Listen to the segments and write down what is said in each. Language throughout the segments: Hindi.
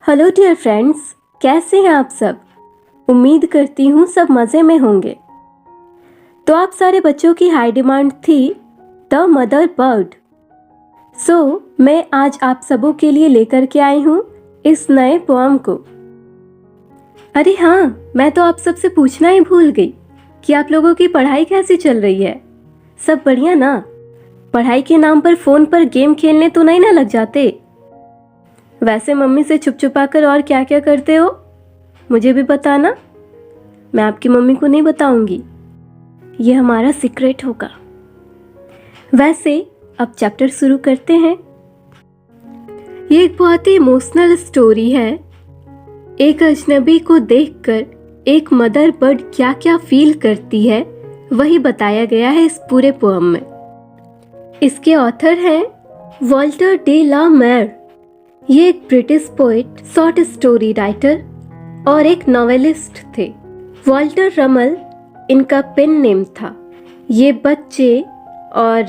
हेलो डियर फ्रेंड्स, कैसे हैं आप सब। उम्मीद करती हूँ सब मज़े में होंगे। तो आप सारे बच्चों की हाई डिमांड थी द मदर बर्ड। मैं आज आप सबों के लिए लेकर के आई हूँ इस नए पोएम को। अरे हाँ, मैं तो आप सबसे पूछना ही भूल गई कि आप लोगों की पढ़ाई कैसी चल रही है। सब बढ़िया ना? पढ़ाई के नाम पर फ़ोन पर गेम खेलने तो नहीं ना लग जाते? वैसे मम्मी से छुप छुपा कर और क्या क्या करते हो, मुझे भी बताना। मैं आपकी मम्मी को नहीं बताऊंगी, ये हमारा सीक्रेट होगा। वैसे अब चैप्टर शुरू करते हैं। ये एक बहुत ही इमोशनल स्टोरी है। एक अजनबी को देखकर एक मदर बर्ड क्या क्या फील करती है, वही बताया गया है इस पूरे पोएम में। इसके ऑथर हैं वॉल्टर डे ला मेर। ये एक British poet, short story writer और एक नॉवेलिस्ट थे। वॉल्टर रमल इनका पेन नेम था। ये बच्चे और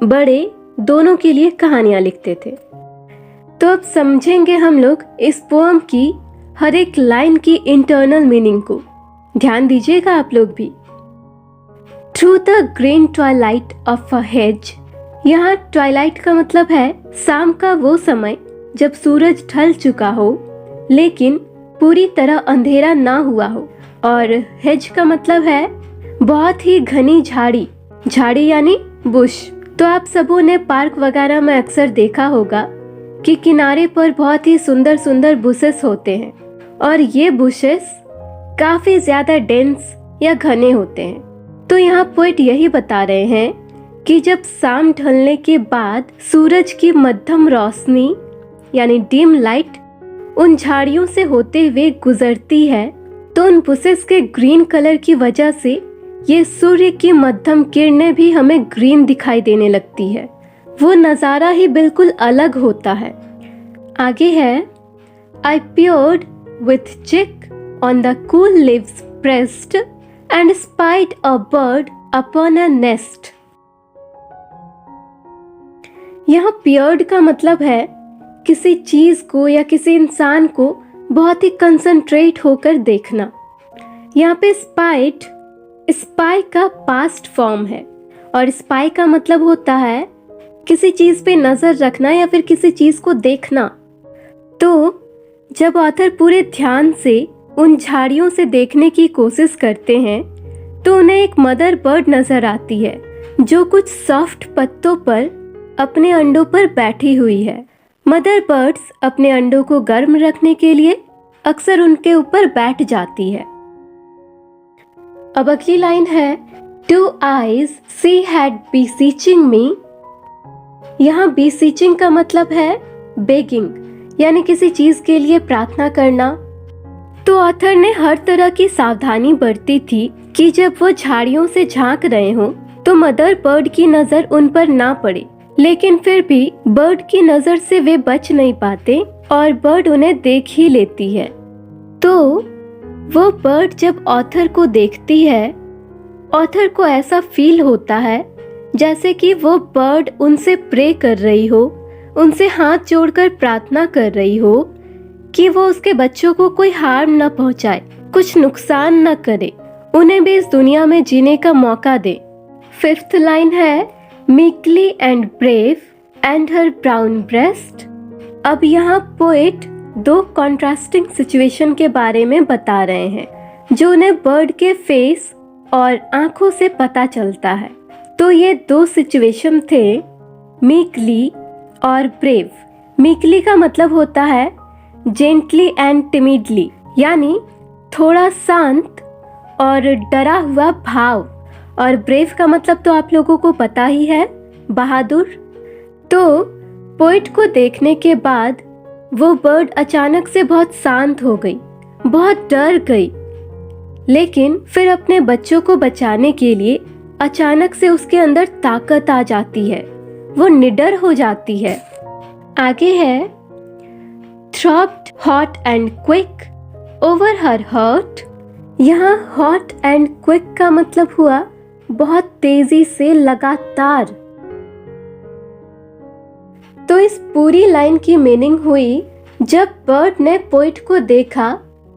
बड़े दोनों के लिए कहानियां लिखते थे। तो अब समझेंगे हम लोग इस पोएम की हर एक लाइन की इंटरनल मीनिंग को। ध्यान दीजिएगा आप लोग भी। Through the green Twilight of a hedge. यहाँ ट्वाइलाइट का मतलब है शाम का वो समय जब सूरज ढल चुका हो लेकिन पूरी तरह अंधेरा ना हुआ हो। और हेज का मतलब है बहुत ही घनी झाड़ी। झाड़ी यानी बुश। तो आप सबों ने पार्क वगैरह में अक्सर देखा होगा कि किनारे पर बहुत ही सुंदर सुंदर बुशेस होते हैं और ये बुशेस काफी ज्यादा डेंस या घने होते हैं। तो यहाँ पोएट यही बता रहे हैं कि जब शाम ढलने के बाद सूरज की मध्यम रोशनी यानी डिम लाइट उन झाड़ियों से होते हुए गुजरती है तो उन बुशेस के ग्रीन कलर की वजह से ये सूर्य की मध्यम किरणें भी हमें ग्रीन दिखाई देने लगती है। वो नज़ारा ही बिल्कुल अलग होता है। आगे है I peered with cheek on the cool leaves pressed and spied a bird upon a nest। यहाँ peered का मतलब है किसी चीज को या किसी इंसान को बहुत ही कंसंट्रेट होकर देखना। यहाँ पे स्पाई का पास्ट फॉर्म है और स्पाई का मतलब होता है किसी चीज पे नजर रखना या फिर किसी चीज को देखना। तो जब ऑथर पूरे ध्यान से उन झाड़ियों से देखने की कोशिश करते हैं तो उन्हें एक मदर बर्ड नजर आती है जो कुछ सॉफ्ट पत्तों पर अपने अंडों पर बैठी हुई है। मदर बर्ड्स अपने अंडों को गर्म रखने के लिए अक्सर उनके ऊपर बैठ जाती है। अब अगली लाइन है two eyes she had beseeching me। यहाँ beseeching का मतलब है बेगिंग यानी किसी चीज के लिए प्रार्थना करना। तो ऑथर ने हर तरह की सावधानी बरती थी कि जब वो झाड़ियों से झांक रहे हो तो मदर बर्ड की नजर उन पर ना पड़े, लेकिन फिर भी बर्ड की नजर से वे बच नहीं पाते और बर्ड उन्हें देख ही लेती है। तो वो बर्ड जब ऑथर को देखती है, ऑथर को ऐसा फील होता है जैसे कि वो बर्ड उनसे प्रे कर रही हो, उनसे हाथ जोड़कर प्रार्थना कर रही हो कि वो उसके बच्चों को कोई हार्म न पहुंचाए, कुछ नुकसान न करे, उन्हें भी इस दुनिया में जीने का मौका दे। 5th लाइन है meekly and brave and her brown breast। अब यहाँ पोएट दो कॉन्ट्रास्टिंग सिचुएशन के बारे में बता रहे हैं जो उन्हें बर्ड के फेस और आंखों से पता चलता है। तो ये दो सिचुएशन थे मीकली और ब्रेव। मीकली का मतलब होता है जेंटली एंड टिमिडली यानी थोड़ा शांत और डरा हुआ भाव, और ब्रेव का मतलब तो आप लोगों को पता ही है, बहादुर। तो पोएट को देखने के बाद वो बर्ड अचानक से बहुत शांत हो गई, बहुत डर गई, लेकिन फिर अपने बच्चों को बचाने के लिए अचानक से उसके अंदर ताकत आ जाती है, वो निडर हो जाती है। आगे है throbbed hot and quick over her heart. यहाँ हॉट एंड क्विक का मतलब हुआ बहुत तेजी से, लगातार। तो इस पूरी लाइन की मीनिंग हुई जब बर्ड ने पोएट को देखा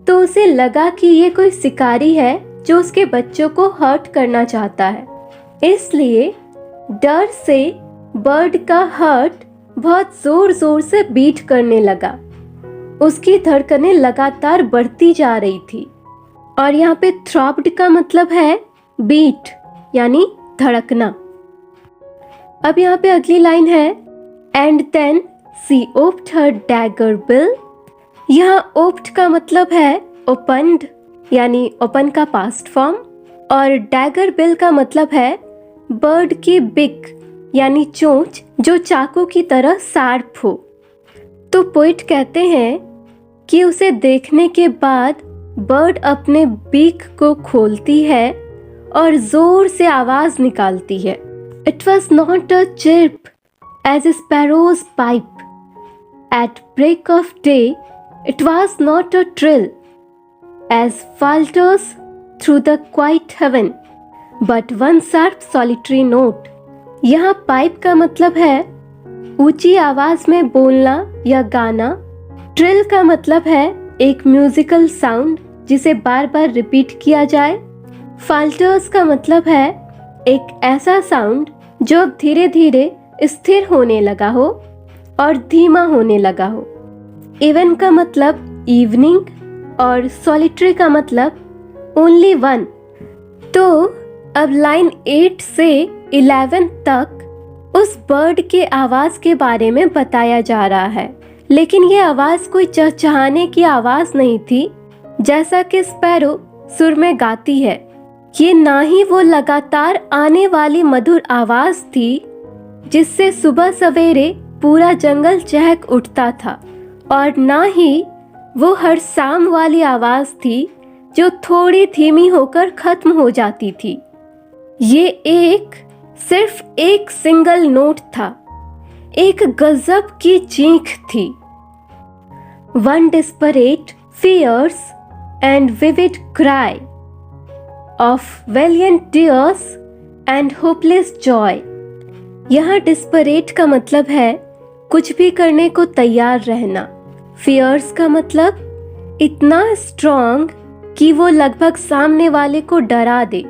तो उसे लगा कि ये कोई शिकारी है जो उसके बच्चों को हर्ट करना चाहता है। इसलिए डर से बर्ड का हार्ट बहुत जोर जोर से बीट करने लगा। उसकी धड़कनें लगातार बढ़ती जा रही थी। और यहाँ पे थ्रॉब्ड का मतलब है बीट यानी धड़कना। अब यहाँ पे अगली लाइन है and then she oped her dagger bill. यहाँ ओप्ड का मतलब है ओपन्ड यानी ओपन का पास्ट फॉर्म, और डैगर बिल का मतलब है बर्ड की बिक यानी चोंच जो चाकू की तरह शार्प हो। तो पोइट कहते हैं कि उसे देखने के बाद बर्ड अपने बीक को खोलती है और जोर से आवाज निकालती है। It was not a chirp as a sparrow's pipe. At break of day, it was not a trill as falters through the quiet heaven, but one sharp solitary note. यहाँ पाइप का मतलब है ऊंची आवाज में बोलना या गाना। ट्रिल का मतलब है एक म्यूजिकल साउंड जिसे बार बार रिपीट किया जाए। फाल्टर्स का मतलब है एक ऐसा साउंड जो अब धीरे धीरे स्थिर होने लगा हो और धीमा होने लगा हो। इवन का मतलब इवनिंग और सॉलिटरी का मतलब ओनली वन। तो अब लाइन 8 से 11 तक उस बर्ड के आवाज के बारे में बताया जा रहा है, लेकिन ये आवाज कोई चहचहाने की आवाज नहीं थी जैसा कि स्पैरो सुर में गाती है। ये ना ही वो लगातार आने वाली मधुर आवाज थी जिससे सुबह सवेरे पूरा जंगल चहक उठता था, और ना ही वो हर शाम वाली आवाज थी जो थोड़ी धीमी होकर खत्म हो जाती थी। ये सिर्फ एक सिंगल नोट था, एक गजब की चीख थी। One desperate fierce and vivid cry of valiant tears and hopeless joy। यहाँ डिस्परेट का मतलब है कुछ भी करने को तैयार रहना। फियर्स का मतलब इतना स्ट्रॉन्ग कि वो लगभग सामने वाले को डरा दे।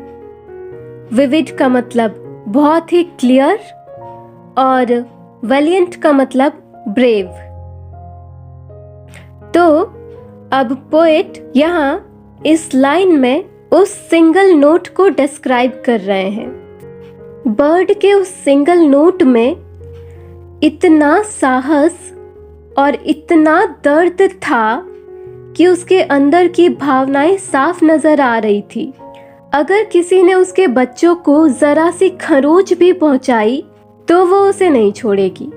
विविड का मतलब बहुत ही क्लियर, और वैलियंट का मतलब ब्रेव। तो अब पोएट यहाँ इस लाइन में उस सिंगल नोट को डिस्क्राइब कर रहे हैं। बर्ड के उस सिंगल नोट में इतना साहस और इतना दर्द था कि उसके अंदर की भावनाएं साफ नजर आ रही थी। अगर किसी ने उसके बच्चों को जरा सी खरोंच भी पहुंचाई तो वो उसे नहीं छोड़ेगी।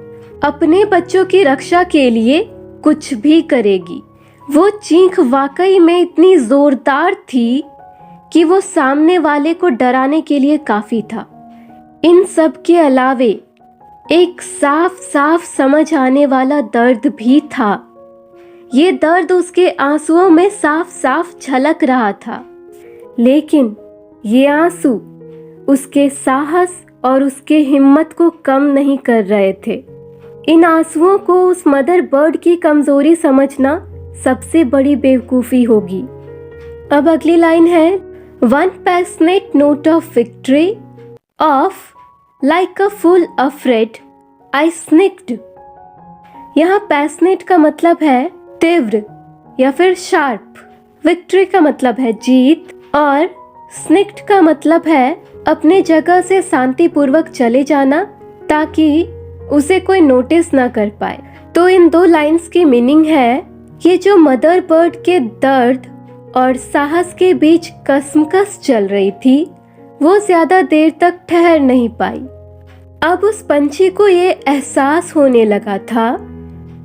अपने बच्चों की रक्षा के लिए कुछ भी करेगी। वो चीख वाकई में इतनी जोरदार थी कि वो सामने वाले को डराने के लिए काफी था। इन सब के अलावे एक साफ साफ समझ आने वाला दर्द भी था। ये दर्द उसके आंसुओं में साफ साफ झलक रहा था, लेकिन ये आंसू उसके साहस और उसके हिम्मत को कम नहीं कर रहे थे। इन आंसुओं को उस मदर बर्ड की कमजोरी समझना सबसे बड़ी बेवकूफी होगी। अब अगली लाइन है one passionate note of victory of like a fool afraid I snicked. यहाँ पैशनेट का मतलब है तीव्र या फिर शार्प। विक्ट्री का मतलब है जीत, और स्निक्ड का मतलब है अपने जगह से शांतिपूर्वक चले जाना ताकि उसे कोई नोटिस ना कर पाए। तो इन दो लाइंस की मीनिंग है ये जो मदर बर्ड के दर्द और साहस के बीच कसमकस चल रही थी वो ज्यादा देर तक ठहर नहीं पाई। अब उस पंछी को ये एहसास होने लगा था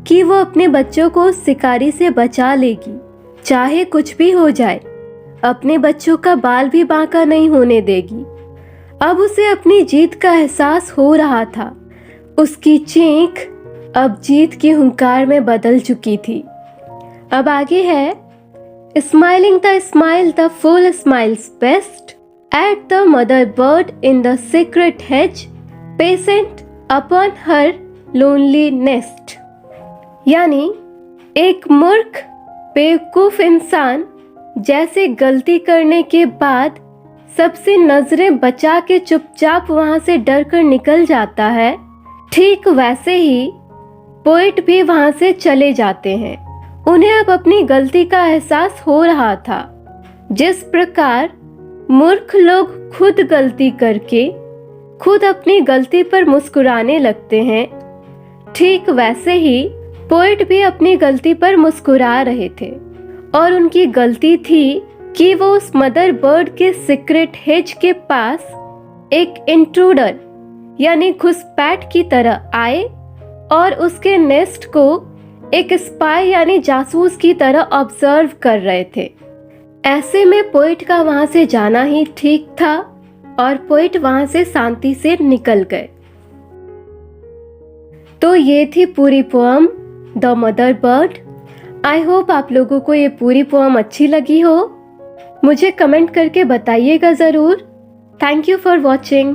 कि वो अपने बच्चों को शिकारी से बचा लेगी, चाहे कुछ भी हो जाए। अपने बच्चों का बाल भी बांका नहीं होने देगी। अब उसे अपनी जीत का एहसास हो रहा था। उसकी चीख अब जीत की हुंकार में बदल चुकी थी। अब आगे है smiling the smile the full smiles best at the mother bird in the secret hedge patient upon her lonely nest. यानी एक मूर्ख बेवकूफ इंसान जैसे गलती करने के बाद सबसे नजरें बचा के चुपचाप वहां से डर कर निकल जाता है, ठीक वैसे ही पोएट भी वहां से चले जाते हैं। उन्हें अब अपनी गलती का एहसास हो रहा था। जिस प्रकार मूर्ख लोग खुद गलती करके खुद अपनी गलती पर मुस्कुराने लगते हैं, ठीक वैसे ही पोएट भी अपनी गलती पर मुस्कुरा रहे थे। और उनकी गलती थी कि वो उस मदर बर्ड के सीक्रेट हेज के पास एक इंट्रूडर यानी घुसपैठ की तरह आए और उसके नेस्ट को एक स्पाई यानी जासूस की तरह ऑब्जर्व कर रहे थे। ऐसे में पोएट का वहां से जाना ही ठीक था और पोएट वहां से शांति से निकल गए। तो ये थी पूरी poem the mother bird. I hope आप लोगों को ये पूरी पोएम अच्छी लगी हो। मुझे कमेंट करके बताइएगा ज़रूर। Thank you for watching.